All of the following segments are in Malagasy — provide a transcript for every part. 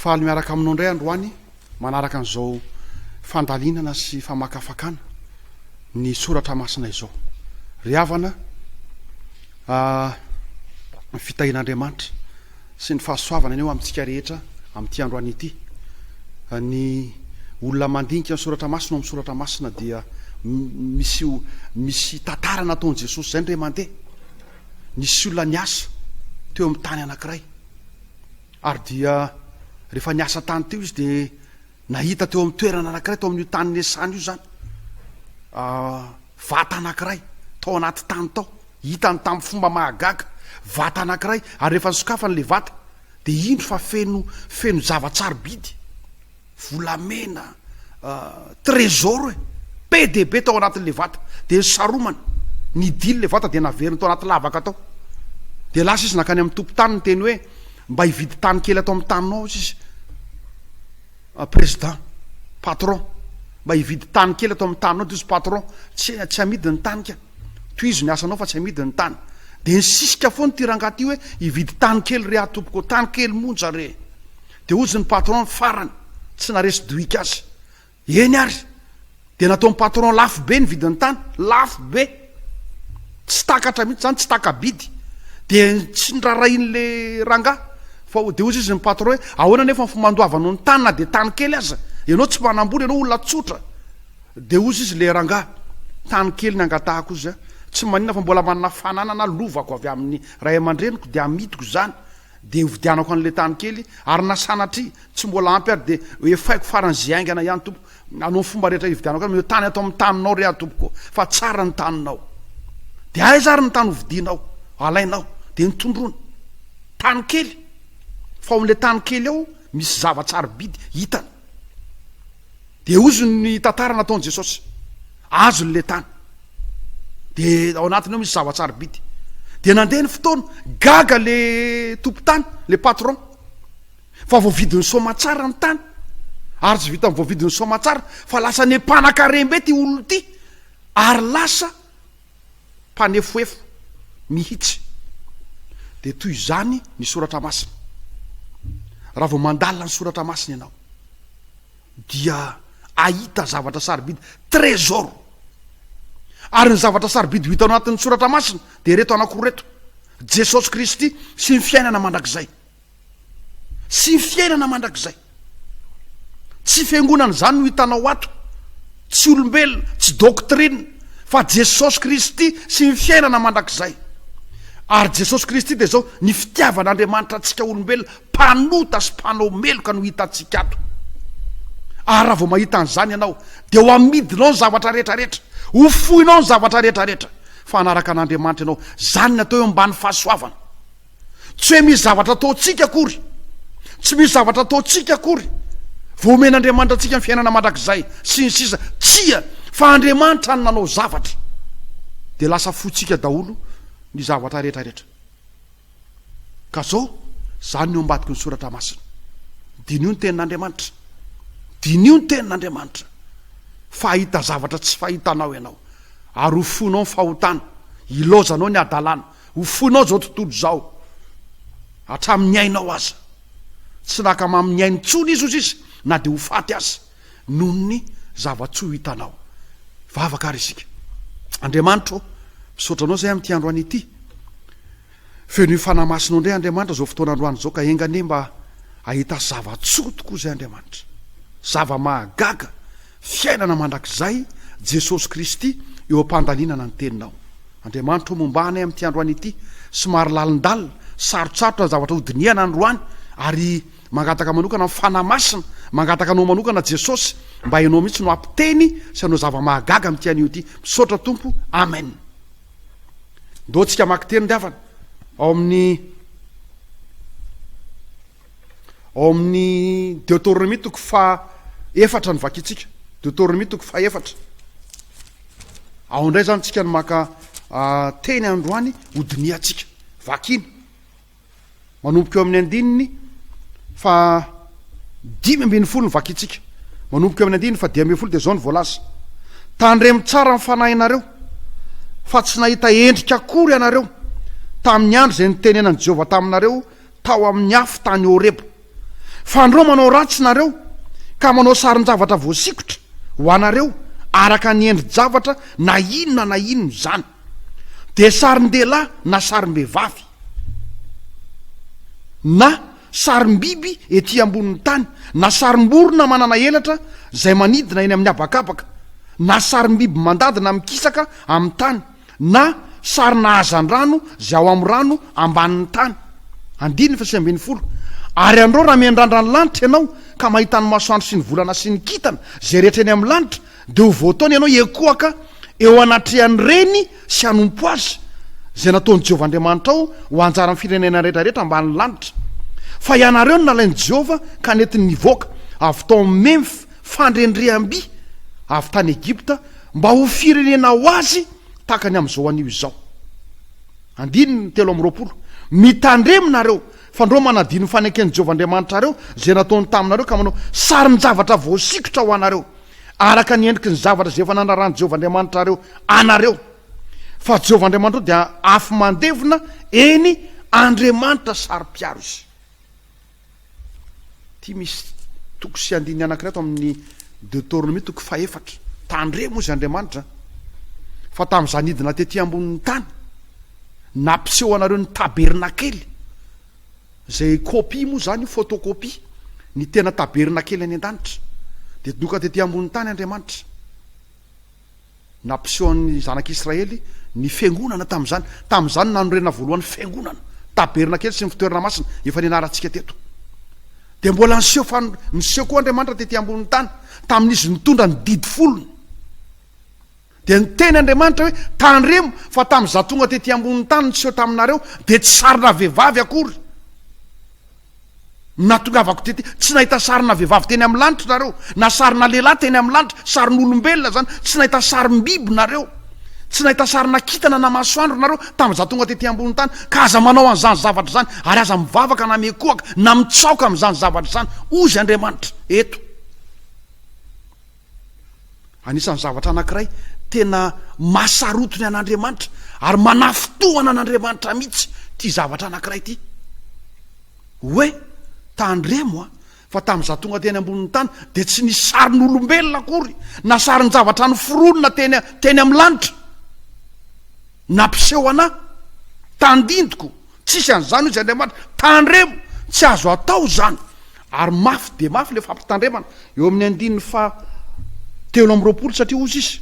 Fahaly miaraka aminao indray androany manaraka an'izao fandalinana sy famakafakana ny soratra masina izao. Ry havana fitahin'Andriamanitra sy ny fahasoavana eo amintsika rehetra amin'ity androany ity. Ny olona mandinika ny soratra masina amin'ny soratra masina dia misy tantara nataon'i Jesosy zay ndray mandeha. Nisy olona niasa teo amin'ny tany anankiray. Ary dia rehefa niasa tany teo izy dia nahita teo amin'ny toerana anankiray teo amin'io tany nesany io zany. Vata anankiray tao anaty tany tao. Hitany tamin'ny fomba mahagaga vata anankiray ary rehefa nisokafany le vata dia indro fa feno zava-tsarobidy, volamena, trésor be de be tao anatin'le vata. Dia saromana nidily le vata dia naveriny tao anaty lavaka tao. Dia lasa izy nakany amin'ny tompo-tany ny teny hoe mba hividy tany kely atao amin'ny taninao izy président, patron, mba hividy tany kely atao amin'ny taninao dia izy patron tsy amidy ny tany ka toy izy ny asanao fa tsy amidy ny tany. Dia nisisika foana ty rangaha ty hoe hividy tany kely re atompoko, tany kely monja re. Dia ozy ny patron farany tsy naresy doika azy. Eny ary dia natao ny patron lafo be ny vidin'ny tany, lafo be, tsy takatra mihitsy zany, tsy takabidy. Dia tsy nirarahin'le rangaha fa dia ozy izy ny patron hoe ahoana nefa fomandoavanao ny tany na dia tany kely aza, ianao tsy manamboly, ianao olona tsotra. Dia ozy izy le rangaha, tany kely ny angatahako izy tsy manina fa mbola manana fananana lovako avy amin'ny ray aman-dreniko dia amitiko zany dia hovidianako an'le tany kely ary nasanatry tsy mbola ampy ary dia efaiko farany zay aingana ihany tompo, anao fomba rehetra hividianako mio tany atao amin'ny taninao re atompoko fa tsara ny taninao. Dia aiza ary ny tany hovidinao, alainao dia nitondrona tany kely fa amin'le tany kely ao misy zava-tsarobidy hitany. Dia ozy ny tantara nataon'i Jesosy, azo le tany dia ao anatiny ao misy zava-tsarobidy. Dia nandeha ny fotoana gaga le tompo-tany, le patron, fa voavidiny somatsara ny tany ary tsy vita voavidiny somatsara fa lasa nempanan-karembe ty olona ty ary lasa mpanefoefo mihitsy. Dia toy izany ny soratra masina. Raha vao mandalina ny soratra masina ianao dia ahita zavatra sarobidy, trésor. Ary ny zavatra sarobidy ho hita ao anatin'ny soratra masina dia reto anankiroa reto: Jesosy Kristy sy ny fiainana mandrakizay. Sy ny fiainana mandrakizay. Tsy fiangonana zany no hitanao ato, tsy olombelona, tsy doctrine, fa Jesosy Kristy sy ny fiainana mandrakizay. Ary Jesosy Kristy dia zao ny fitiavan'Andriamanitra antsika olombelona, mpanota sy mpanao meloka no hitantsika ato. Ary raha vao mahita an'izany ianao dia ho amidinao ny zavatra rehetrarehetra, ho fohinao ny zavatra rehetrarehetra fa anaraka an'Andriamanitra ianao. Zany natao eo ambany fahasoavana. Tsy hoe misy zavatra ataontsika akory, tsy misy zavatra ataontsika akory voamen'Andriamanitra antsika ny fiainana mandrakizay sy ny sisa, tsia fa Andriamanitra ny nanao zavatra dia lasa fotsika daholo ny zavatra rehetrarehetra. Ka zao zany no ambadiky ny soratra masina. Dinio ny tenin'Andriamanitra, dinio ny tenin'Andriamanitra fa ahita zavatra tsy fahitanao ianao ary ho fonao ny fahotana, ilozanao ny adalana, ho fonao zao tontolo zao hatramin'ny ainao aza. Tsy nakamin'ny ainy tsony izy ozy izy na dia ho faty aza noho ny zava-tsy ho hitanao. Vavaka ary isika. Andriamanitra misaotranao zay amin'ity androany ity. Feno fanamasinao indray Andriamanitra zao fotoana androany zao ka engane mba ahita zava-tsoa tokoa zay Andriamanitra, zava-mahagaga, fiainana mandrakizay Jesosy Kristy eo am-pandalinana ny teninao. Andriamanitra mombany amin'ity androany ity, somary lalindalina, sarotsarotra ny zavatra hodiniana androany ary mangataka manokana fanamasina, mangataka anao manokana Jesosy mba hainao mihitsy no ampiteny sy anao zava-mahagaga amin'ity anio ity. Misaotra Tompo, amen. Ndao tsika maki teny ndiavana ao amin'ny Deutéronomie toko faha-efatra ny vakitsika. Deutéronomie toko faha-efatra. Ao indray zany tsika ny maka teny androany hodiniatsika vakiny manomboka eo amin'ny andininy fa 5:10 ny vakitsika, manomboka eo amin'ny andininy fa 10:10 dia zao ny voalaza: tandremo tsara ny fanahinareo fa tsy nahita endrika akory ianareo tamin'ny andro izay nitenenan'i Jehovah taminareo tao amin'ny afo tany Horeba. fa andreo manao ratsy nareo ka manao sarin-javatra voasikotra ho anareo araka ny endri-javatra na inona zany, de sarin-dehilahy na sarim-behivavy na sarim-biby ety ambonin'ny tany na sarim-borona manana elatra zay manidina eny amin'ny abakabaka na sarim-biby mandadina mikisaka amin'ny tany na sarina hazan-drano zay ao amin'ny rano ambanin'ny tany. 1 ary andreo raha miandrandra ny lanitra ianao ka mahita ny masoandro sy ny volana sy ny kitana zay rehetra eny amin'ny lanitra, de ho voataony ianao ekoaka eo anatrehan'ireny sy anompo azy zay nataon'i Jehovah Andriamanitra ao ho anjara ny firenena rehetrarehetra ambanin'ny lanitra. Fa ianareo no nalain'i Jehovah ka nentin'ny nivoaka avy tao Memfy fandrendreham-by avy tany Egipta mba ho firenena ho azy tahaka ny amin'izao anio izao. 3 mitandreminareo fa andreo manadino faneken'i Jehovah Andriamanitra reo zay nataony taminareo ka manao sarin-javatra voasikotra ho anareo araka ny endriky ny zavatra zay efa nanarany Jehovah Andriamanitra reo anareo. Fa Jehovah Andriamanitra reo dia afo mandevina eny Andriamanitra sari-piaro izy. Ty misy toko sy andiny anankiray ato amin'ny Deutéronomie toko 4 tandremo izy Andriamanitra fa tamin'izany idina tety ambonin'ny tany nampiseho anareo ny tabernakely zay kopia moa zany photocopie ny tena tabernakely any an-danitra de doka tety ambonin'ny tany Andriamanitra nampiseho ny zanak'Israely ny fiangonana tam'izany nanorena voalohany fiangonana tabernakely sy ny fitoerana masina efa nianarantsika teto. De mbola niseho koa Andriamanitra tety ambonin'ny tany tamin'izy nitondra ny didy folony. De niteny Andriamanitra hoe tandremo fa tamin'iza tonga tety ambonin'ny tany niseho taminareo de tsy sarina vehivavy akory natongavako tety, tsy nahita sarina vehivavy teny amin'ny lanitra nareo na sarina lehilahy teny amin'ny lanitra, sarin'olombelona zany, tsy nahita sarim-biby nareo, tsy nahita sarina kitana na masoandro nareo tamin'iza tonga tety ambonin'ny tany ka aza manao an'izany zavatra zany ary aza mivavaka na mekoaka na mitsaoka amin'izany zavatra zany ozy Andriamanitra eto. Anisan'ny zavatra anankiray tena masarotony an'Andriamanitra ary manafitohana an'Andriamanitra mihitsy ty zavatra anankiray ty hoe tandremo fa tamin'iza tonga teny ambonin'ny tany de tsy nisy sarin'olombelona akory na sarin'ny zavatra ny foronina teny amin'ny lanitra nampiseho ana tandindiko tsisy an'izany izy Andriamanitra tandremo tsy azo atao zany ary mafy de mafy le fampitandremana eo amin'ny 3 satria ozy izy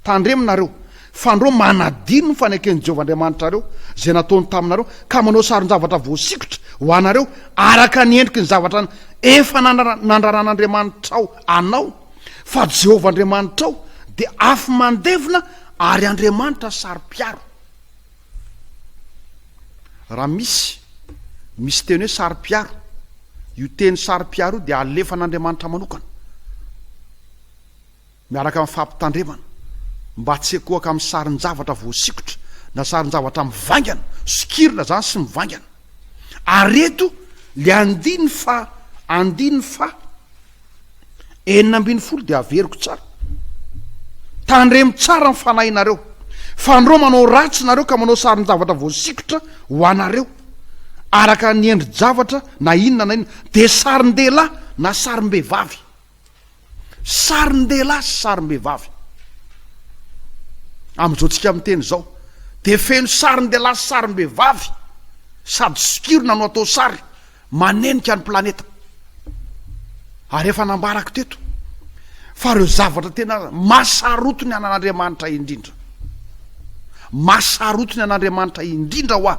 tandreminareo fa andreo manadino ny faneken'i Jehovah Andriamanitra reo zay nataony taminareo ka manao sarin-javatra voasikotra ho anareo araka ny endriky ny zavatra efa nandraran'Andriamanitra ao anao. Fa Jehovah Andriamanitra ao de afo mandevina ary Andriamanitra sari-piaro. Raha misy teny hoe sari-piaro, io teny sari-piaro io de alefan'Andriamanitra manokana miaraka amin'ny fampitandremana mba tsy ekoaka amin'ny sarin-javatra voasikotra na sarin-javatra mivangana sokirina zany sy mivangana. Areto le andiny fa 9 de averiko tsara tandremo tsara ny fanahinareo fa andreo manao ratsy nareo ka manao sarin-javatra voasikotra ho anareo araka ny endri-javatra na inona de sarin-dehilahy na sarim-behivavy, sarin-dehilahy sy sarim-behivavy amin'izao tsika amin'ny teny zao de feno sarin-dehilahy sy sarim-behivavy sady sokirina no atao sary manenika ny planeta ary efa nambarako teto fa reo zavatra tena masarotony an'Andriamanitra indrindra, masarotony an'Andriamanitra indrindra ho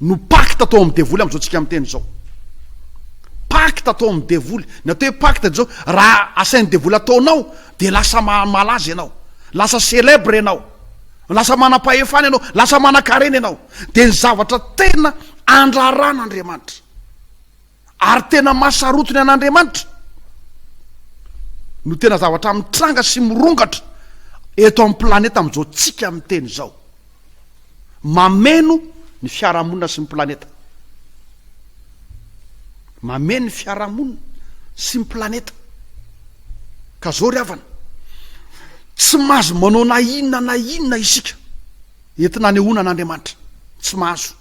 no pacte atao amin'ny devoly amin'izao tsika amin'ny teny zao, pacte atao amin'ny devoly. Ny atao hoe pacte zao raha asain'ny devoly ataonao de lasa malaza ianao, lasa célèbre ianao, lasa manam-pahefana ianao, lasa manan-karena ianao. De ny zavatra tena andraran'Andriamanitra ary tena masarotony an'Andriamanitra no tena zavatra mitranga sy mirongatra eto amin'ny planeta amin'izao tsika amin'ny teny zao, mameno ny fiarahamonina sy ny planeta, mameno ny fiarahamonina sy ny planeta. Ka zao ry havana tsy mahazo manao na inona isika entina hanehoana an'Andriamanitra, tsy mahazo.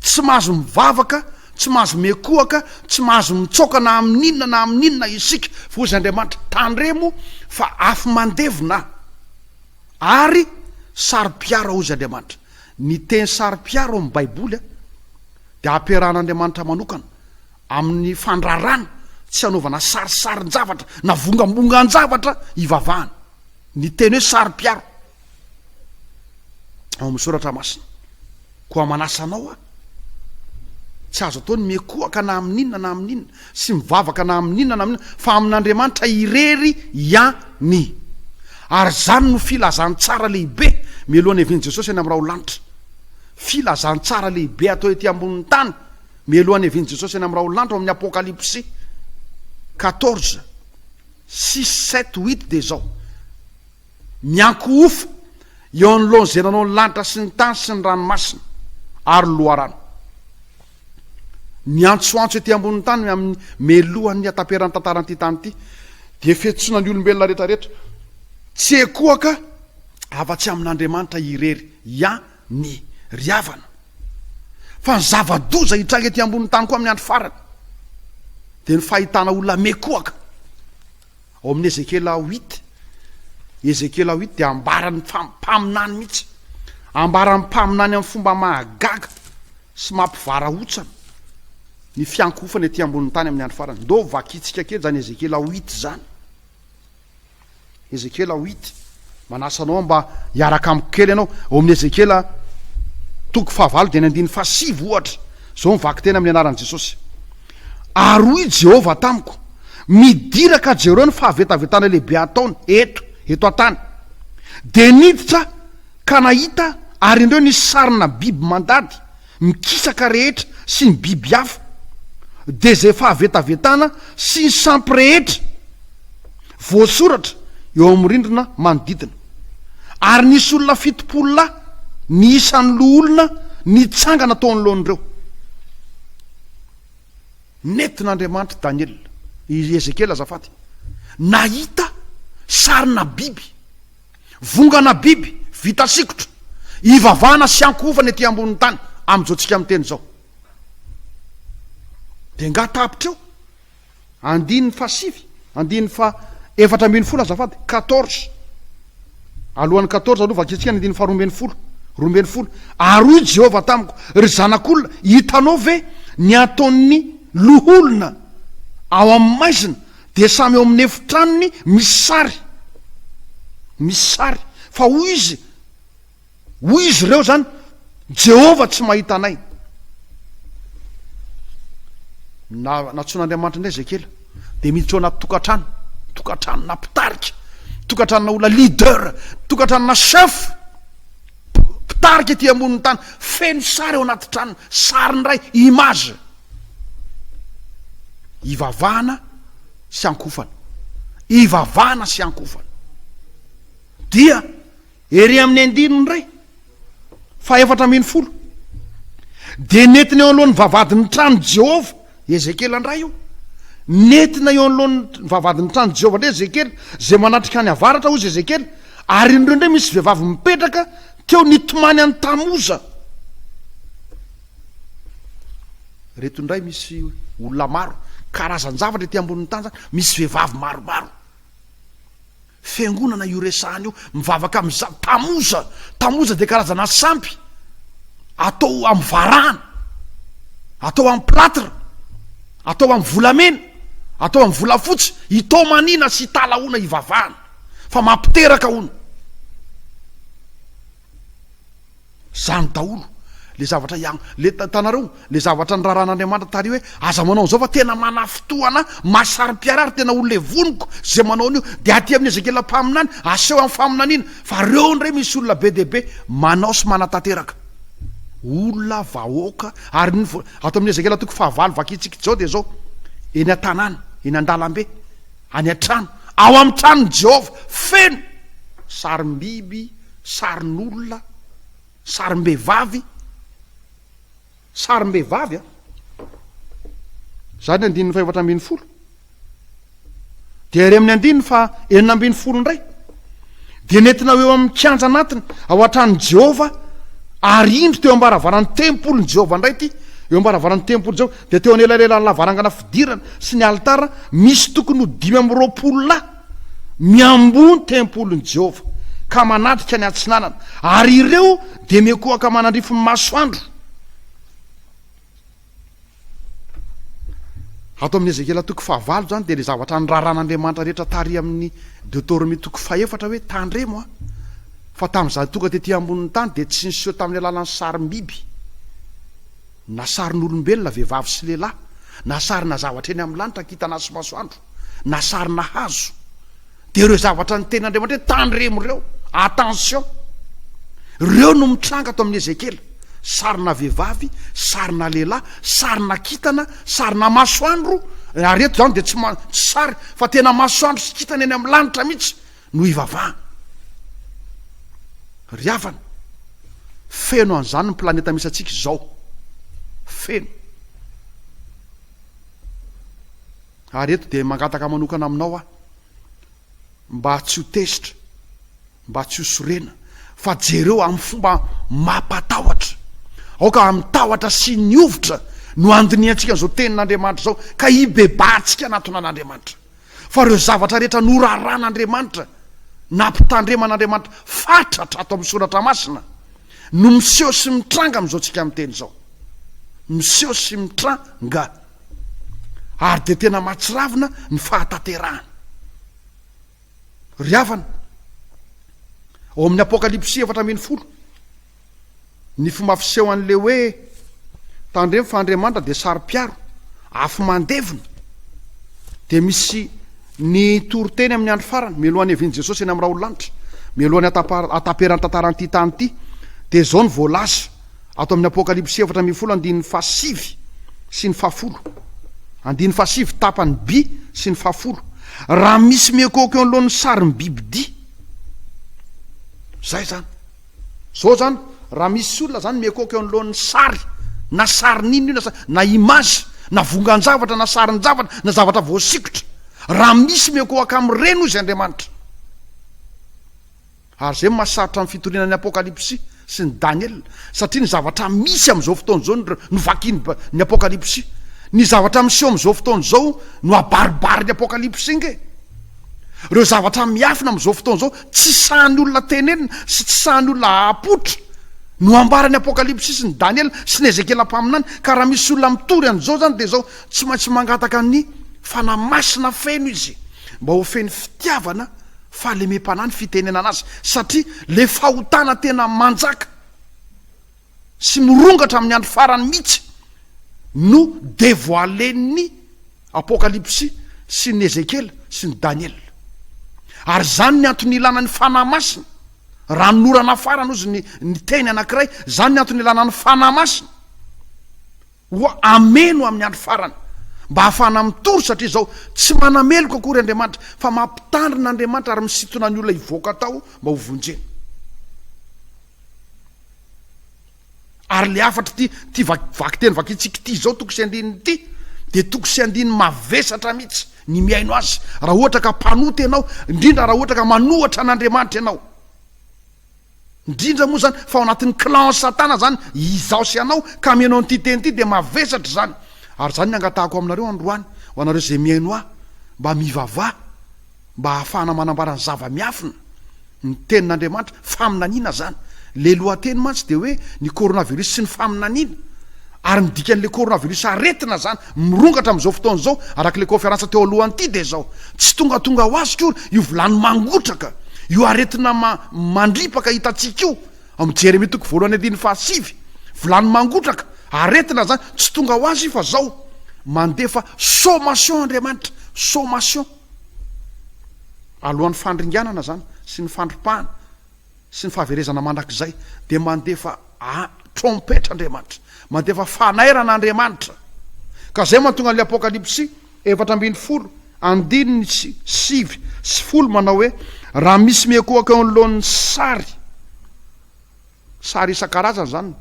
tsy mahazo mivavaka, tsy mahazo mekoaka, tsy mahazo mitsokana amin'inona na amin'inona isika fa ozy Andriamanitra tandremo fa afy mandevona ary sary-piaro ozy Andriamanitra. Ny teny sary-piaro amin'ny baiboly dia ampiarahan'Andriamanitra manokana amin'ny fandrarana, tsy hanaovana sarisarin-javatra na vongambongan-javatra ivavahana. Ny teny hoe sary-piaro ao amin'ny soratra masina. Koa manasanao tsy azo atao ny mekoaka na amin'inona na amin'inona sy mivavaka na amin'inona na amin'inona fa amin'Andriamanitra irery ihany. Ary zany no filazany tsara lehibe mialohan'ny evin'i Jesosy eny amin'ny rao lanitra. Filazany tsara lehibe atao ety ambonin'ny tany mialohan'ny evin'i Jesosy eny amin'ny rao lanitra amin'ny Apokalipsy 14 6 7 8 dia zao: mianko ofa eo anoloany zay nanao ny lanitra sy ny tany sy ny ranomasina ary loharano. Miantsoantso ety ambonin'ny tany amin'ny melohan'ny ataperan'ny tantaran'ity tany ity dia fetsoana ny olombelona rehetrarehetra tsy ekoaka afa-tsy amin'Andriamanitra irery ihany riavana. Fa ny zava-doza hitranga ety ambonin'ny tany koa amin'ny andro farany dia ny fahitana olona mekoaka. Ao amin'ny Ezekela 8 dia ambarany mpaminany mihitsy, ambarany mpaminany amin'ny fomba mahagaga sy mampivarahontsana ny fiankofana ety ambonin'ny tany amin'ny andro farany. Ndo vakitsika kely zany Ezekela 8 zany. Ezekela 8 manasanao mba hiaraka amiko kely ianao ao amin'ny Ezekela 9 dia ny 5 ohatra. Zao mivaky tena amin'ny anaran'i Jesosy: ary hoy Jehova tamiko, midiraka jereo ny fahavetavetana lehibe ataony eto antany, dia niditra ka nahita ary indreo nisy sarina biby mandady mikisaka rehetra sy ny biby hafa, dia zay fahavetavetana sy ny sampy rehetra voasoratra eo amin'ny rindrina manodidina. Ary nisy olona 70 ny isan'ny loholona nitsangana tao anoloan'ireo. Nentin'Andriamanitra Daniel, Ezekela azafady, nahita sarina biby, vongana biby vita sikotra, ivavahana sy ankofana ety ambonin'ny tany amin'izao tsika amin'ny teny zao. Dia nga tapitra eo 4 azafady 14 alohan'ny 14 aloha vakitsika ny 12 ary hoy Jehova tamiko, ry zanak'olona, hitanao ve ny ataon'ny loholona ao amin'ny maizina dia samy eo amin'ny efitranony misy sary fa hoy izy ireo zany, Jehova tsy mahita anay. Natsoan'Andriamanitra indray Ezekela dia miditra ao anaty tokantrano na mpitarika, tokantranona olona leader, tokantranona chef mpitarika ety ambonin'ny tany, feno sary ao anaty tranony, sariny ray image, ivavahana sy ankofana. Dia ery amin'ny 9 4 dia netina eo anolohan'ny vavadin'ny trano Jehova Ezekela ndray io, netina eo anolohan'ny vavadin'ny trano Jehova ndray Ezekela, zay manatrika ny avaratra ozy Ezekela, ary indreo ndray misy vehivavy mipetraka teo nitomany any tamoza. Reto indray misy olona maro, karazan-javatra ety ambonin'ny tany zany, misy vehivavy maromaro. Fiangonana io resahana io mivavaka amin'ny tamoza dia karazana sampy atao amin'ny varahana, atao amin'ny plâtre, atao amin'ny volamena, atao amin'ny volafotsy, itao manina sy talaona ivavahana fa mampiteraka ono. Zany daholo le zavatra le tanareo le zavatra ny raharan'Andriamanitra tary hoe aza manao zao fa tena manafitoana masary-piarary, tena olona voniko zay manao an'io. Dia aty amin'ny Ezekela mpaminany aseho amin'ny faminaniana, fa reo ndray misy olona be dehibe manao sy manatanteraka, olona vahoaka. Ary ato amin'ny Ezekela 5 vakitsika zao dia zao: eny an-tanàna, eny an-dalambe, any an-trano, ao amin'ny tranony Jehova feno sarim-biby, sarin'olona, sarim-behivavy zany 4 dia ery amin'ny 9 ndray dia nentina eo amin'ny kianja anatiny ao an-tran'ny Jehova ary indro teo ambaravarany tempoly ny Jehovah indray ty eo ambaravarany tempoly Jehovah dia teo anelalelan'ny lavarangana fidirana sy ny altara misy tokony ho 520 lahy miambony tempoly ny Jehovah ka manatrika ny atsinanana ary ireo dia mekoaka manandrify ny masoandro. Ato amin'ny Ezekela toko 9 zany dia le zavatra niraran'Andriamanitra rehetra tary amin'ny Deutéronomie toko 4 hoe tandremo fa tamin'izany tonga tetỳ ambonin'ny tany dia tsy niseho tamin'ny alalan'ny sarim-biby na sarin'olombelona vehivavy sy lehilahy na sarina zavatra eny amin'ny lanitra kitana sy masoandro na sarina hazo dia ireo zavatra ny ten'Andriamanitra hoe tandremo ireo attention ireo no mitranga ato amin'ny Ezekela sarina vehivavy sarina lehilahy sarina kitana sarina masoandro ary eto zany dia tsy sary fa tena masoandro sy kitana eny amin'ny lanitra mihitsy no ivavahana ry havana feno an'izany ny planeta misy atsika izao feno ary eto dia mangataka manokana aminao mba tsy ho tesitra mba tsy ho sorena fa jereo amin'ny fomba mampatahotra aoka amin'ny tahotra sy ny ovitra no andiniantsika an'izao tenin'Andriamanitra zao ka hibebahantsika anatonan'Andriamanitra fa ireo zavatra rehetra noraran'Andriamanitra nampitandreman'Andriamanitra fatratra ato amin'ny soratra masina no miseho sy mitranga amin'izao tsika amin'ny teny zao miseho sy mitranga ary dia tena mahatsiravina ny fahataterahana ry havana ao amin'ny Apokalipsy 4:10 ny fomba fiseho an'le hoe tandremo fa Andriamanitra dia sary-piaro afo mandevona dia misy ny toroteny amin'ny andro farany mialohan'ny evian'i Jesosy eny amin'ny raha olo-lanitra mialohan'ny ataperany tantaranyity tany ity dia zao ny voalaza ato amin'ny Apokalipsy 4:10 andin'ny fahasivy sy ny fahafolo andin'ny fahasivy tapany by sy ny fahafolo raha misy mekoko eo anolohan'ny sariny bibidia zay zany zao zany raha misy olona zany mekoko eo anolohan'ny sary na sarin'ino io na image na vongan-javatra na sarin-javatra na zavatra voasikotra raha misy mekoaka amin'ireny izy Andriamanitra ary zay mahasarotra amin'ny fitorinan'ny Apokalipsy sy ny Daniel satria ny zavatra misy amin'izao fotoana zao no vakiny ny Apokalipsy ny zavatra miseho amin'izao fotoana zao no abaribary ny Apokalipsy nge ireo zavatra miafina amin'izao fotoana zao tsy sahan'ny olona tenenina sy tsy sahan'ny olona apotra no ambarany Apokalipsy sy ny Daniel sy ny Ezekela mpaminany ka raha misy olona mitory an'izao zany dia zao tsy maintsy mangataka ny fanamasina feno izy mba ho feny fitiavana fahalemem-panany fitenenana azy satria le fahotana tena manjaka sy mirongatra amin'ny andro farany mihitsy no dévoilen'ny Apokalipsy sy ny Ezekela sy ny Daniel ary zany ny antony ilana ny fanamasina raha norana farana ozy ny teny anankiray zany ny antony ilana ny fanamasina ho ameno amin'ny andro farany mba hahafana mitory satria zao tsy manameloka akory Andriamanitra fa mampitandrin'Andriamanitra ary misitona ny olona hivoaka tao mba ho vonjena ary le afatra ty vaky teny vakitsika ty zao toko sy andininy ty dia toko sy andiny mavesatra mihitsy ny miaino azy raha ohatra ka mpanota ianao indrindra raha ohatra ka manohatra an'Andriamanitra ianao indrindra moa zany fa ao anatin'ny clan satana zany izao sy anao ka miainao an'ity teny ity dia mavesatra zany ary zany ny angatahako aminareo androany ho anareo zay miaino mba mivavah mba hahafahana manambara ny zava-miafina ny tenin'Andriamanitra faminaniana zany le lohateny mantsy dia hoe ny coronavirus sy ny faminaniana ary nidikan'le coronavirus aretina zany mirongatra amin'izao fotoana zao arak'le conférence teo alohan'ity dia zao tsy tonga ho azy koa io volany mangotraka io aretina mandripaka hitatsika io amin'ny Jeremia toko 1:7 volany mangotraka aretina zany tsy tonga ho azy fa zao mandefa sommation Andriamanitra sommation alohan'ny fandringanana zany sy ny fandropahana sy ny fahaverezana mandrakizay dia mandefa trompetra Andriamanitra mandefa fanairana Andriamanitra ka zay mahatonga n'le Apokalipsy 4:10 andininy 7 manao hoe raha misy mekoaka eo anolohan'ny sary isan-karazany zany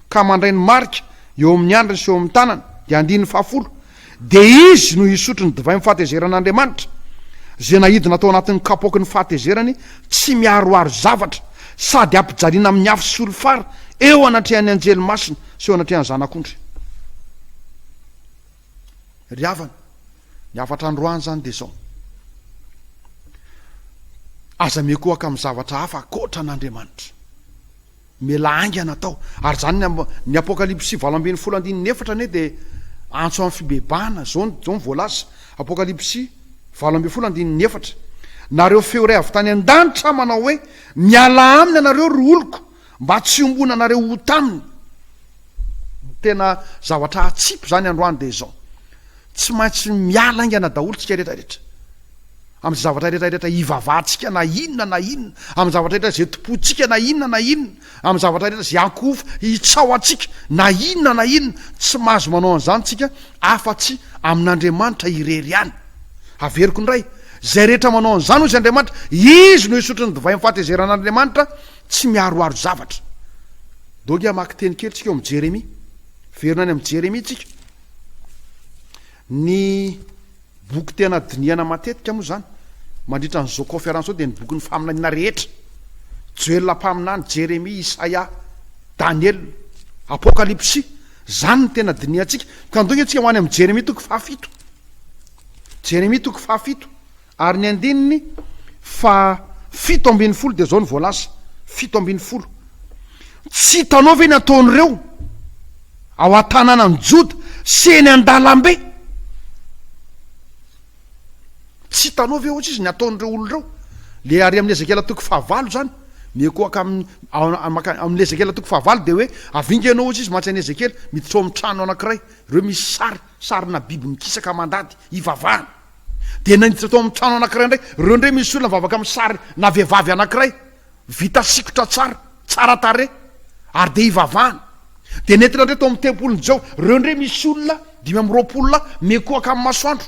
ka mandray ny marika eo amin'ny andriny sy eo amin'ny tanany dia andininy 10 dia izy no hisotro ny divay fahatezeran'Andriamanitra zay nahidina atao anatin'ny kapoky ny fahatezerany tsy miaroaro zavatra sady ampijaliana amin'ny afo sy olofara eo anatrehan'ny anjely masina sy eo anatrehan'ny zanak'ondry. Ry havana, ny afatra androany zany de zao. Aza mekoaka amin'ny zavatra hafa akoatra an'Andriamanitra. Mela aingana tao. Ary zany ny Apokalipsy 7:14 ne de antso amin'ny fibebahana zao ny voalaza. Apokalipsy 7:14. Nareo feo ray avy tany an-danitra manao hoe miala aminy anareo ry oloko mba tsy ombona anareo ho taminy. Tena zavatra atsipy zany androany de zao. Tsy maintsy miala aingana daholo tsika rehetrarehetra. Amin'ny zavatra rehetrarehetra ivavahantsika na inona na inona, amin'ny zavatra rehetra zay topotsika na inona na inona, amin'ny zavatra rehetra zay ankofa hitsao atsika na inona na inona, tsy mahazo manao an'izany tsika afa-tsy amin'Andriamanitra irery ihany. Averiko indray, zay rehetra manao an'izany hozy Andriamanitra, izy no isotry ny divay fahatezeran'Andriamanitra, tsy miaroaro zavatra. Doga maky teny kely tsika eo amin'ny Jérémie. Verina any amin'ny Jérémie tsika. Ny boky tena diniana matetika moa zany mandritra n'izao conférence zao de ny boky ny faminaniana rehetra. Joël mpaminany, Jérémie, Isaia, Daniel, Apokalipsy, zany ny tena diniantsika. Ka ndonga tsika ho any amin'ny Jérémie toko 7. Jérémie toko 7 ary ny andininy 7:12 de zao ny voalaza. 7:12. Tsy hitanao ve ny ataon'ireo ao an-tanànan Joda sy eny an-dalambe? Tsy hitanao ve ohatsy izy ny ataon'ireo olon'ireo? Le ary amin'ny Ezekela toko 9 zany, mekoaka amin'ny Ezekela toko 9 de hoe avinga ianao ohatsy izy mantsy ny Ezekela miditra ao amin'ny trano anankiray, ireo misy sarina biby mikisaka mandady ivavahana. De nanditra tao amin'ny trano anankiray ndray, ireo ndray misy olona mivavaka amin'ny sary na vehivavy anankiray, vita sikotra tsara tare, ary de ivavahana. De nentina ndray tao amin'ny tempoly Jao, ireo ndray misy olona 520 mekoaka amin'ny masoandro.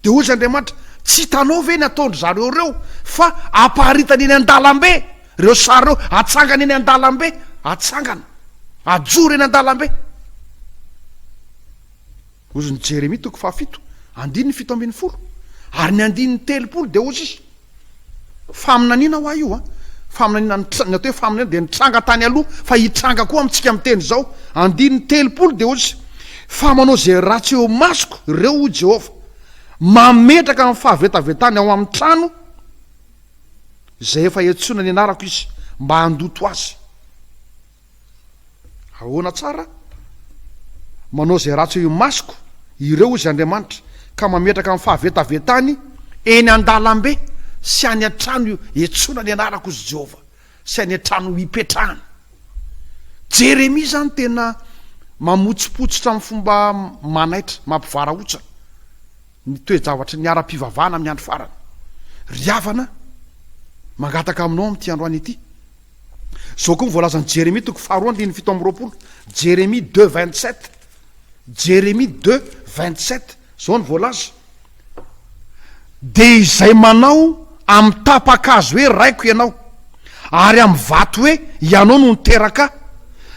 De ozy Andriamanitra, tsy hitanao ve ny ataondry zareo reo fa aparitany eny an-dalambe, reo sary reo atsangana eny an-dalambe, atsangana ajoro eny an-dalambe. Ozy ny Jérémie toko 7, andininy 7:10 ary ny andininy 30 de ozy izy faminaniana ho io a. Faminaniana ny atao hoe faminaniana de nitranga tany aloha fa hitranga koa amintsika amin'ny teny zao. Andininy 30 de ozy fa manao zay ratsy eo masoko ireo ho Jehova, mametraka amin'ny fahavetavetany ao amin'ny trano zay efa etsona ny anarako izy mba handoto azy. Ahoana tsara? Manao zay ratsy eo masoko ireo izy Andriamanitra ka mametraka amin'ny fahavetavetany eny an-dalambe sy any an-trano etsona ny anarako izy Jehova, sy any an-trano hipetrahana. Jérémie zany tena mamotsipotsitra amin'ny fomba manaitra, mampivaraotsa ny toe-javatra ny ara-pivavahana amin'ny andro farany. Ry havana, mangataka aminao amin'ity androany ity. Zao koa voalazan'ny Jérémie toko 2:7. Jérémie 2:27. Jérémie 2:27 zao ny voalaza. De izay manao amin'ny tapakazo hoe raiko ianao, ary amin'ny vato hoe ianao no niteraka,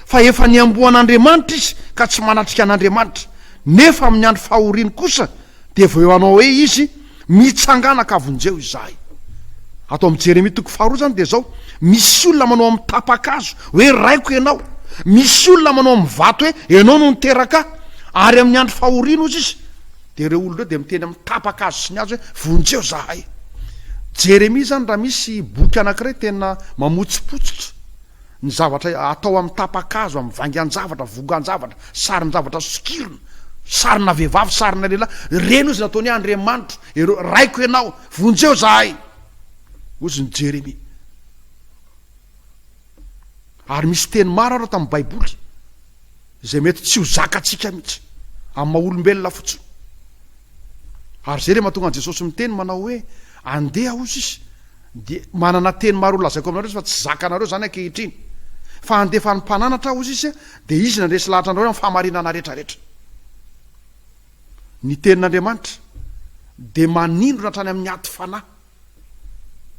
fa efa niamboan'Andriamanitra izy ka tsy manatrika an'Andriamanitra. Nefa amin'ny andro fahoriany kosa de vao eo anao hoe izy mitsangana ka vonjeo izahay. Atao amin'ny Jérémie toko 2 zany de zao, misy olona manao amin'ny tapakazo hoe raiko ianao, misy olona manao amin'ny vato hoe ianao no niteraka, ary amin'ny andro fahoriana ozy izy de ireo olona de miteny amin'ny tapakazo sy ny azo hoe vonjeo zahay. Jérémie zany raha misy boky anankiray tena mamotsipotsitra ny zavatra atao amin'ny tapakazo, amin'ny vangan-javatra, vogan-javatra, sarin-javatra sokirina, sarina vehivavy, sarina lehilahy, reny ozy nataony Andriamanitra, ero raiko ianao, vonjeo zahay, ozy ny Jérémie. Ary misy teny maro arao tamin'ny Baiboly zay mety tsy ho zakatsika mihitsy amin'ny maha-olombelona fotsiny. Ary zay re mahatonga an Jesosy miteny manao hoe andeha ozy izy, de manana teny maro lazaiko aminareo fa tsy zakanareo zany ankehitriny, fa andefa ny mpananatra ozy izy de izy nandresy lahatra anareo amin'ny fahamarinana rehetrarehetra. Ny tenin'Andriamanitra de manindrona hatrany amin'ny aty fanahy,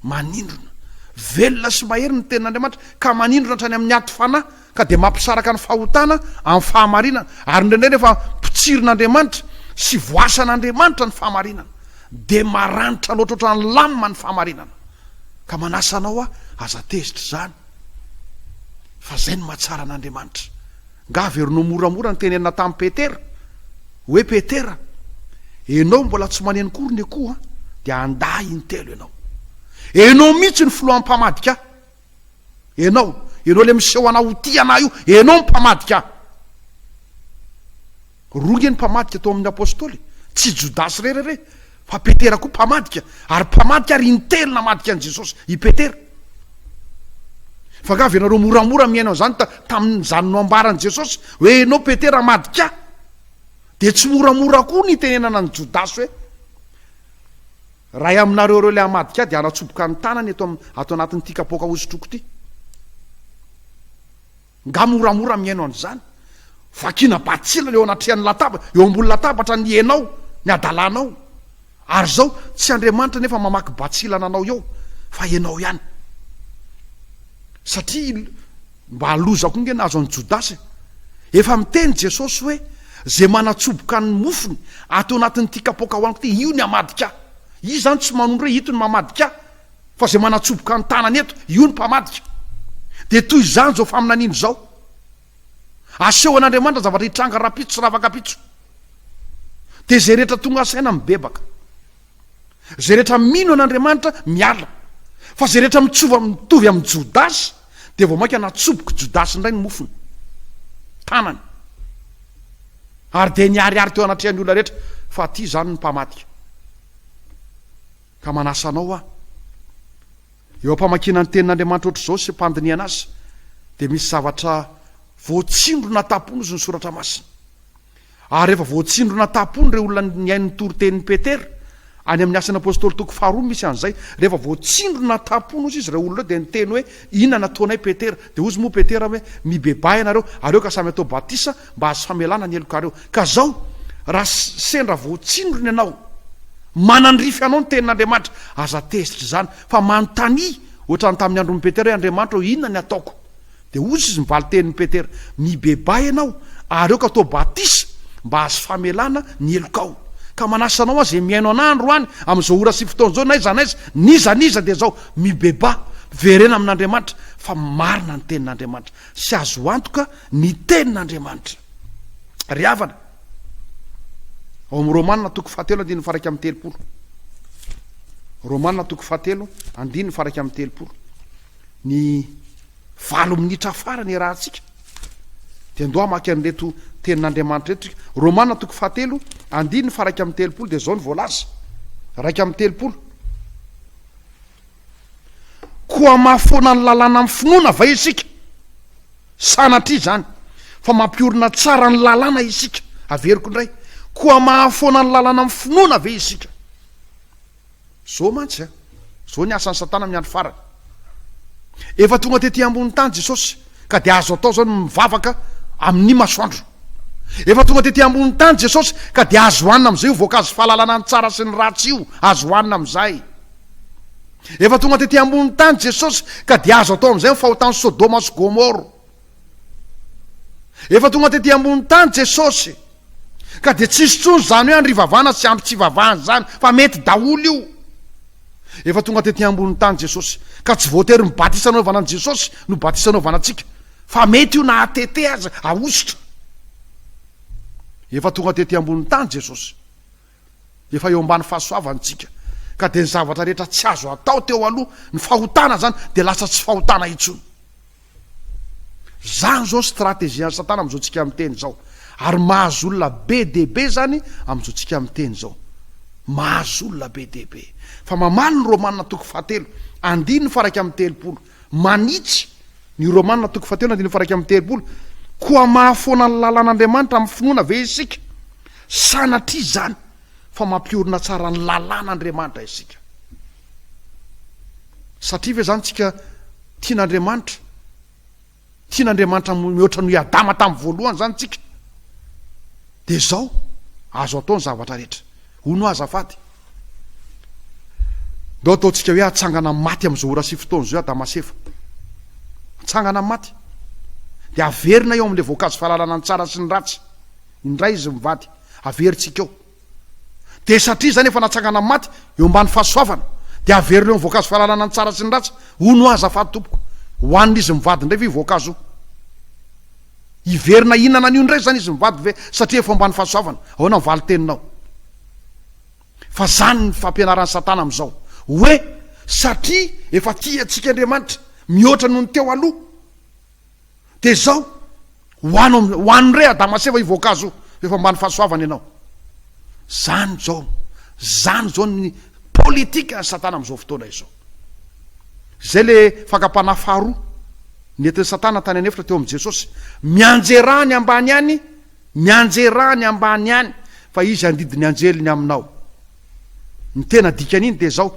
manindrona velona sy mahery ny tenin'Andriamanitra ka manindrona hatrany amin'ny aty fanahy, ka de mampisaraka ny fahotana amin'ny fahamarinana. Ary ndraindray rehefa pitsirin'Andriamanitra sy voasan'Andriamanitra ny fahamarinana de maranitra loatra ohatrany lamima ny fahamarinana, ka manasa anao aza tezitra zany fa zay ny mahatsara an'Andriamanitra. Nga averinao moramora ny tenenina tamin'ny Petera hoe Petera, enao mbola tsy maneno kory ny akoho dia andahy intelo ianao. Enao mihitsy ny filohan'ny mpamadika. Enao le miseho anao ho ty anay io, enao ny mpamadika. Roa ny mpamadika tao amin'ny apôstôly, tsy Jodasy rerere fa Petera koa mpamadika, ary mpamadika ary intelo namadika an' Jesosy i Petera. Fa nga avenareo moramora miainao zany tamin'izany no ambaran' Jesosy hoe enao Petera madika, de tsy moramora koa ny tenenana ny Jodasy hoe raha aminareo reo le amadika dia anatsoboka ny tanany ato anatin'ity kapoaka hosotroko ty. Nga moramora miainao an'izany. Vakina batsila eo anatrehan'ny latabatra, eo ambony latabatra ny enao, ny adalanao. Ary zao tsy Andriamanitra nefa mamaky batsila nanao eo, fa enao ihany. Satria mba halozako nge nazo an'ny Jodasy, efa miteny Jesosy hoe zay manatsoboka ny mofony ato anatin'ity kapoaka hoaniko ty, io ny amadika. Io zany tsy manondro hoe ito ny mamadika, fa zay manatsoboka ny tanany eto, io ny mpamadika. De toy izany zao faminan'ino zao. Aseho an'Andriamanitra zavatra hitranga rapitso sy ravakapitso. De zay rehetra tonga saina mibebaka. Zay rehetra mino an'Andriamanitra miala. Fa zay rehetra mitovy amin'ny Jodasy, de vao maika natsoboky Jodasy indray ny mofony tanany. Ary de niariary teo anatrehan'ny olona rehetra fa ty zany ny mpamadika. Ka manasa anao eo ampamakina ny tenin'Andriamanitra ohatr' zao sy mpandiniana azy, de misy zavatra voatsindrona tapono izy ny soratra masina. Ary rehefa voatsindrona tapono ireo olona niain'ny torotenin'ny Petera any amin'ny asan'ny apôstôly toko 2 misy an'izay, rehefa voatsindrona tapono izy ireo olona de niteny hoe inona nataonay Petera, de ozy moa Petera hoe mibebay ianareo, areo ka samy atao batisa mba azo famelana ny elokareo. Ka zao raha sendra voatsindrona ianao, manandrify anao ny tenin'Andriamanitra, aza tezitra zany fa manontany ohatrany tamin'ny andron'ny Petera hoe Andriamanitra inona ny ataoko. De ozy izy mivaly tenin'ny Petera, mibebay ianao areo ka atao batisa mba azo famelana ny elokao. Ka manasa anao zay miaino an'andro any amin'izao ora sy fotoana zao, naiza de zao mibeba verena amin'Andriamanitra, fa marina ny tenin'Andriamanitra, sy azo antoka ny tenin'Andriamanitra. Ry havana ao amin'ny Romanina toko 7 andiny faraky amin'ny telopolo. Romanina toko 7 andiny faraky amin'ny telopolo. Ny 7 minitra afara ny rahantsika de ndoa maky an'reto tenin'Andriamanitra reto. Romanina toko 7 andiny faraky amin'ny telopolo, de zao ny voalaza raiky amin'ny telopolo. Koa mahafoana ny lalàna amin'ny finoana va isika, sanatria zany fa mampiorina tsara ny lalàna isika. Averiko indray, koa mahafoana ny lalàna amin'ny finoana ve isika. Zao mantsy zao ny asan'ny Satana amin'ny andro farany. Efa tonga tety ambony tany Jesosy, ka de azo atao zao ny mivavaka amin'ny masoandro. Efa tonga tety ambony tany Jesosy, ka de azo hoanina am'izay io voankazo fahalalana ny tsara sy ny ratsy io, azo hoanina am'izay. Efa tonga tety ambony tany Jesosy, ka de azo atao am'izay ny fahotany Sodoma sy Gomoro. Efa tonga tety ambony tany Jesosy, ka de tsisy tsony zany hoe andrivavana sy ampy tsy vavahany zany, fa mety daholo io. Efa tonga tety ambony tany Jesosy, ka tsy voatery mibatisa anaovana an' Jesosy no batisa anaovana antsika, fa mety io na atete aza ahositra. Efa tonga tety ambony tany Jesosy, efa eo ambany fahasoavantsika, ka de ny zavatra rehetra tsy azo atao teo aloha, ny fahotana zany de lasa tsy fahotana intsony. Zany zao strategie ny Satana am'izao tsika miteny zao, ary mahazo olona be dehibe zany am'izao tsika miteny zao, mahazo olona be dehibe. Fa mamaly ny Romanina toko 7 andiny faraky amin'ny telopolo, manitsy ny Romanina toko 7 andiny faraky amin'ny telopolo. Koa mahafoana ny lalàn'Andriamanitra amin'ny finoana ve isika, sanatria zany fa mampiorina tsara ny lalàn'Andriamanitra isika. Satria ve zany tsika tian'Andriamanitra mihoatra ny Adama tamin'ny voalohany zany tsika, de zao azo atao ny zavatra rehetra. Hono azafady, ndao ataotsika hoe atsangana maty am'izao ora sy fotoana zao Adama sy Eva, atsangana maty, de averina eo am'le voankazo fahalalana ny tsara sy ny ratsy, indray izy mivady, averintsika eo. De satria zany efa natsangana maty eo ambany fahasoavana, de averina eo amin'ny voankazo fahalalana ny tsara sy ny ratsy, hono azafady tompoko, hoan'izy mivady indray vi voankazo iverina inana an'io ndray zany izy mivady ve satria efa ambany fahasoavana ahoana mivaly teninao fa zany ny fampianaran'ny satana am'izao hoe satria efa tia atsika Andriamanitra mihoatra noho ny teo aloha de zao hoan'ny ray adamaseva ivoankazo efa ambany fahasoavana ianao zany zao ny politika ny satana am'izao fotoana izao zay le fakapana faharoa nentin'ny satana tany anefitra teo am' Jesosy mianjerany ambany any fa izy andidiny anjeliny aminao ny tena dikan'iny de zao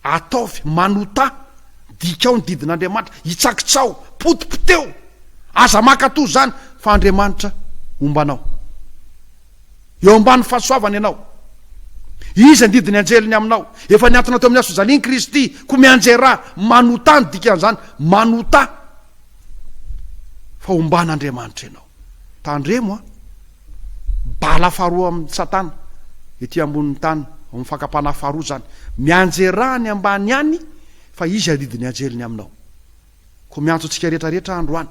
ataovy manota dikao ny didin'Andriamanitra hitsakitsao potipoteo aza makato zany fa Andriamanitra ombanao eo ambany fahasoavana ianao izy andidiny anjeliny aminao efa niantona teo amin'ny asozaliny Kristy ko mianjera manota ny dikan'izany manota fa omban'Andriamanitra ianao tandremo bala faharoa amin'ny satana ety ambonin'ny tany amin'ny fakapana faharoa zany mianjerany ambany any fa izy andidiny anjeliny aminao ko miantso antsika rehetrarehetra androany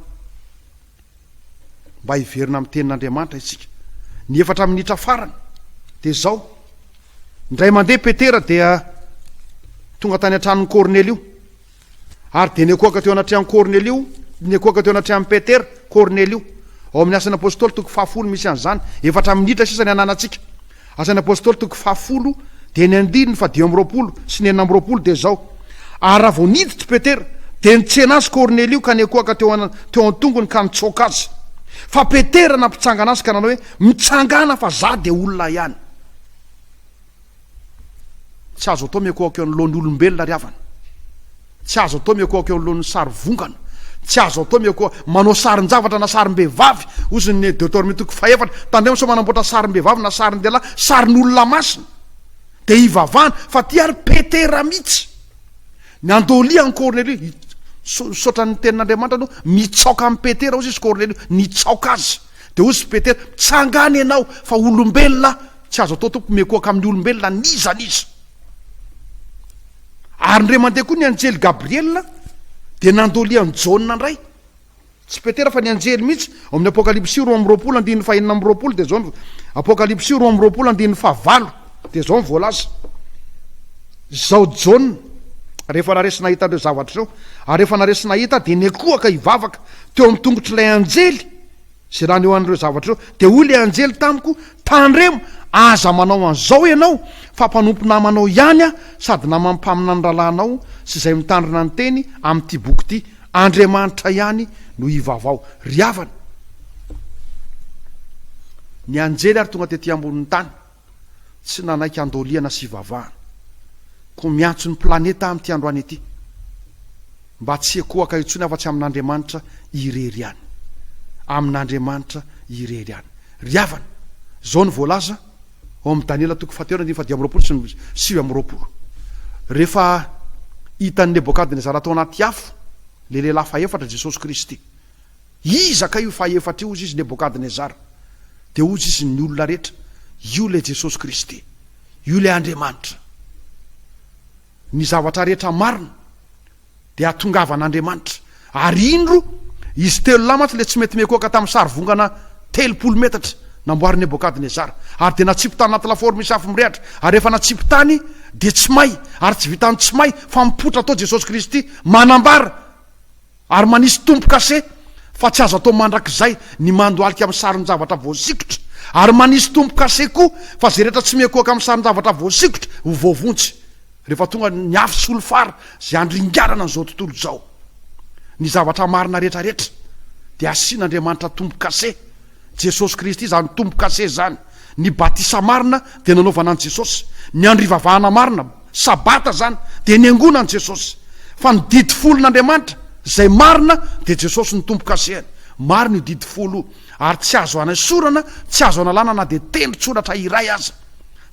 mba hiverina amin'ny tenin'Andriamanitra isika ny efatra minitra farany de zao ndray mandeha Petera dia tonga tany antranon'ny Kornelio ary de nekoaka teo anatrehan'ny Kornelio nekoaka teo anatrehan'ny Petera Kornelio ao amin'ny asan'ny apôstôly toko 10 misy an'izany efatra minitra sisa ny ananatsika asan'ny apôstôly toko 10 de ny andininy fa 10 sy ny 9 de zao ary raha vao niditra Petera de nitsena azy Kornelio ka nekoaka teo an-tongony ka nitsoka azy fa Petera nampitsangana azy ka nanao hoe mitsangana fa za de olona ihany tsy azo atao miakoaka eo alohan'ny olombelona ry havana tsy azo atao miakoaka eo alohan'ny sary vongana tsy azo atao miakoaka manao sarin-javatra na sarim-behivavy ozy ny Deutéronomie toko 4 tandremo so manamboatra sarim-behivavy na sarin-dehilahy sarin'olona masina de ivavahana fa ty ary Petera mihitsy ny andolia ny Kornelio sotra ny tenin'Andriamanitra no mitsaoka amin'ny Petera ozy izy Kornelio nitsaoka azy de ozy Petera tsangany ianao fa olombelona tsy azo atao tompo miakoaka amin'ny olombelona nizanizy ary ndre mandeha koa ny anjely Gabriel de nandolian'ny Jaune ndray tsy Petera fa ny anjely mihitsy amin'ny Apokalipsy 2:20 de zao Apokalipsy 2:20 de zao mivolaza zao Jaune rehefa naresy nahita andreo zavatra reo ary rehefa naresy nahita de nekoaka ivavaka teo amin'ny tongotry lay anjely zay raha ny eo an'ireo zavatra reo de hoy le anjely tamiko tandremo aza manao an'izao ianao fa mpanompo namanao ihany sady namampamina ny rahalanao sy izay mitandrina ny teny amin'ity boky ity Andriamanitra ihany no ivavao ry havana ny anjely ary tonga tety ambonin'ny tany tsy nanaiky andoliana sy ivavahana ko miantso ny planeta amin'ity androany ity mba tsy ekoaka itsony afa-tsy amin'Andriamanitra irery ihany amin'Andriamanitra irery ihany ry havana zao ny voalaza ao amin'ny Daniela toko 20 sy 9 rehefa hitan'ny Nebokadnezara atao anaty afo le lehilahy faefatra Jesosy Kristy izaka io faefatra io ozy izy Nebokadnezara de ozy izy ny olona rehetra io le Jesosy Kristy io le Andriamanitra ny zavatra rehetra marina de atongavan'Andriamanitra ary indro izy telo lamatsy le tsy mety miakoaka tamin'ny sary vongana 30 metatra namboary Nebokadnezara ary de natsipo tany anaty lafaoro misy afo mirehatra ary rehefa natsipo tany de tsy may ary tsy vitany tsy may fa mipotra atao Jesosy Kristy manambara ary manisy tompo kase fa tsy azo atao mandrakizay ny mandoalika amin'ny sarin'ny zavatra voasikotra ary manisy tompo kase koa fa zay rehetra tsy miakoaka amin'ny sarin'ny zavatra voasikotra ho voavontsy rehefa tonga ny afo sy olofara zay andringarana n'izao tontolo zao ny zavatra marina rehetrarehetra de asian'Andriamanitra tompo kase Jesosy Kristy zany tompo kase zany ny batisa marina de nanaovana an' Jesosy ny andro ivavahana marina sabata zany de ny angona an' Jesosy fa ny didy folon'Andriamanitra zay marina de Jesosy ny tompo kasehany marina io didy folo ary tsy azo anasorana tsy azo analana na de tendrotsoratra iray aza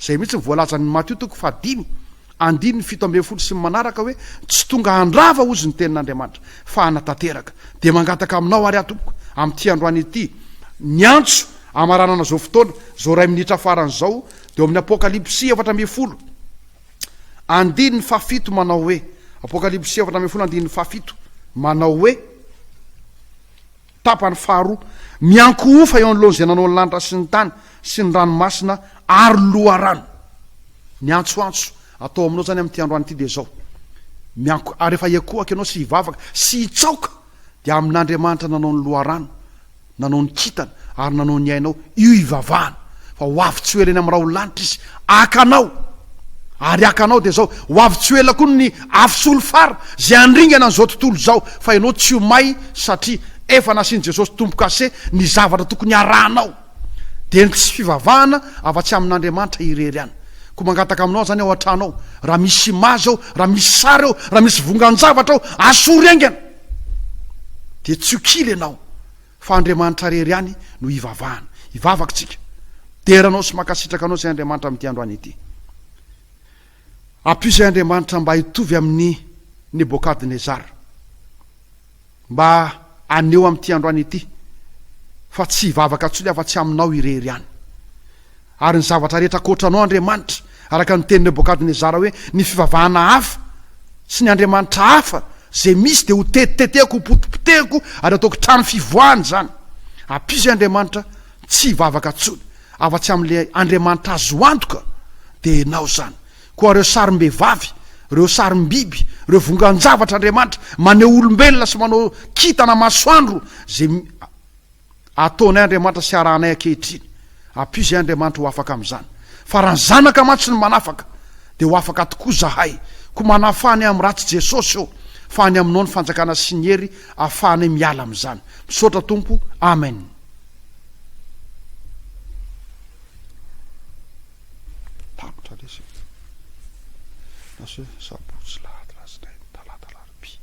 zay mihitsy ny voalazan'ny Matteo toko 5 andiny 7 sy manaraka hoe tsy tonga andrava ozy ny tenin'Andriamanitra fa anatanteraka de mangataka aminao ary atoko amin'ity androany ity ny antso amaranana zao fotoana zao 2 minitra faran'izao de amin'ny Apokalipsy 4 andiny 7 manao hoe Apokalipsy 4 andiny 7 manao hoe tapany faharoa mianko ofa eo an'lohany zay nanao ny lanitra sy ny tany sy ny ranomasina ary loharano ny antsoantso atao aminao zany amin'ity androany ity de zao mianko ary efa iakohaka ianao sy hivavaka sy hitsaoka de amin'andriamanitra nanao ny loharano nanao ny kitana ary nanao ny ainao io ivavahana fa hoavy-tsy ho ela eny amin'ny raha ho lanitra izy akanao ary akanao de zao hoavy-tsy ho ela koa ny afisolo fara zay andringana n'izao tontolo zao fa ianao tsy ho may satria efa nasiany Jesosy tompo-kase ny zavatra tokony arahanao de ny tsy fivavahana afa-tsy amin'andriamanitra irery any ko mangataka aminao zany ao an-tranao raha misy imazy ao raha misy sary ao raha misy vongan-javatra ao asory aingana de tsy hokily ianao fa andriamanitra rery any no ivavahana ivavaka tsika deranao sy makasitraka anao zay andriamanitra amin'ity androany ity ampizay andriamanitra mba hitovy amin'ny Nebokadnezara mba aneo amin'ity androany ity fa tsy hivavaka tsony afa-tsy aminao irery any ary ny zavatra rehetra kotranao andriamanitra araka ny teny Nebokadnezara hoe ny fivavahana hafa sy ny andriamanitra hafa zay misy de ho tetiteteko ho potipoteko ary ataoko trano fivoahany zany ampizay andriamanitra tsy hivavaka tsony afa-tsy amin'le andriamanitra azo antoka de enao zany koa reo sarim-behivavy reo sarim-biby reo vongan-javatra andriamanitra maneo olombelona sy manao kitana masoandro zay ataonay andriamanitra sy arahanay ankehitriny ampizay andriamanitra ho afaka amin'izany fa raha ny zanaka mantsy ny manafaka de ho afaka tokoa zahay ko manafany amin'ny ratsy Jesosy eo fa any aminao ny fanjakana sy ny hery ahafahanay miala amin'izany misaotra tompo amen sabotsy lahady lasinainy talata larobia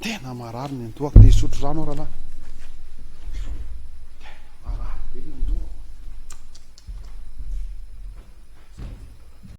tena marary ny antoaka de hisotro rano rahalahy